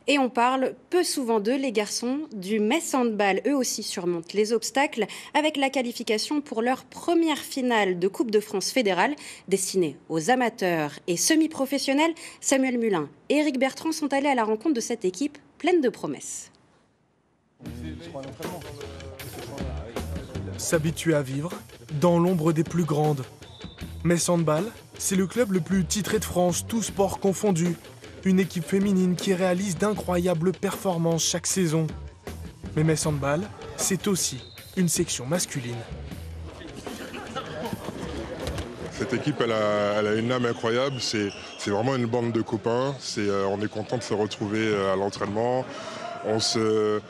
Et on parle peu souvent d'eux, les garçons, du Metz Handball. Eux aussi surmontent les obstacles avec la qualification pour leur première finale de Coupe de France fédérale destinée aux amateurs et semi-professionnels. Samuel Mulin et Éric Bertrand sont allés à la rencontre de cette équipe pleine de promesses. S'habituer à vivre dans l'ombre des plus grandes. Metz Handball, c'est le club le plus titré de France, tous sports confondus. Une équipe féminine qui réalise d'incroyables performances chaque saison. Mais Metz Handball, c'est aussi une section masculine. Cette équipe, elle a une âme incroyable. C'est vraiment une bande de copains. On est content de se retrouver à l'entraînement. On se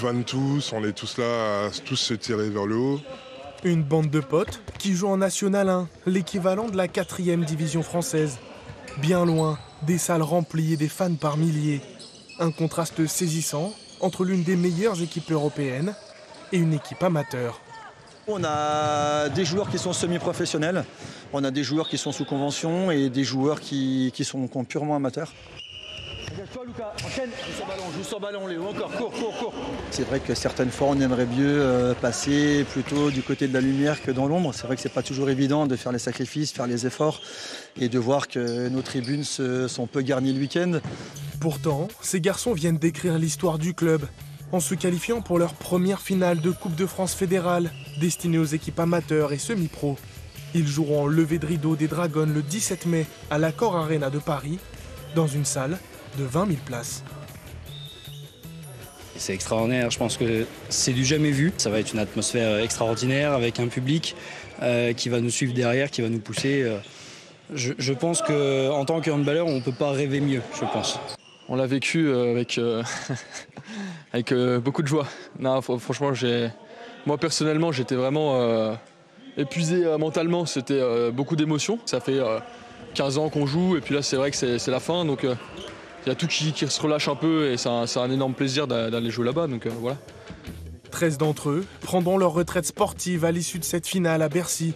vanne tous, on est tous là à tous se tirer vers le haut. Une bande de potes qui joue en National 1, l'équivalent de la 4e division française. Bien loin des salles remplies et des fans par milliers. Un contraste saisissant entre l'une des meilleures équipes européennes et une équipe amateur. On a des joueurs qui sont semi-professionnels, on a des joueurs qui sont sous convention et des joueurs qui sont purement amateurs. Toi Lucas, enchaîne, joue sur ballon, Léo, encore, cours. C'est vrai que certaines fois on aimerait mieux passer plutôt du côté de la lumière que dans l'ombre. C'est vrai que c'est pas toujours évident de faire les sacrifices, faire les efforts et de voir que nos tribunes sont peu garnies le week-end. Pourtant, ces garçons viennent d'écrire l'histoire du club en se qualifiant pour leur première finale de Coupe de France fédérale destinée aux équipes amateurs et semi-pro. Ils joueront en levée de rideau des Dragons le 17 mai à l'Accor Arena de Paris dans une salle de 20 000 places. C'est extraordinaire, je pense que c'est du jamais vu. Ça va être une atmosphère extraordinaire avec un public qui va nous suivre derrière, qui va nous pousser. Je pense qu'en tant que handballeur, on ne peut pas rêver mieux, je pense. On l'a vécu avec beaucoup de joie. Non, franchement, moi personnellement, j'étais vraiment épuisé mentalement. C'était beaucoup d'émotions. Ça fait 15 ans qu'on joue et puis là, c'est vrai que c'est la fin. Donc, il y a tout qui se relâche un peu et c'est un énorme plaisir d'aller jouer là-bas. Donc voilà. 13 d'entre eux prendront leur retraite sportive à l'issue de cette finale à Bercy.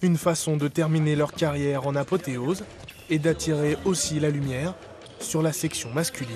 Une façon de terminer leur carrière en apothéose et d'attirer aussi la lumière sur la section masculine.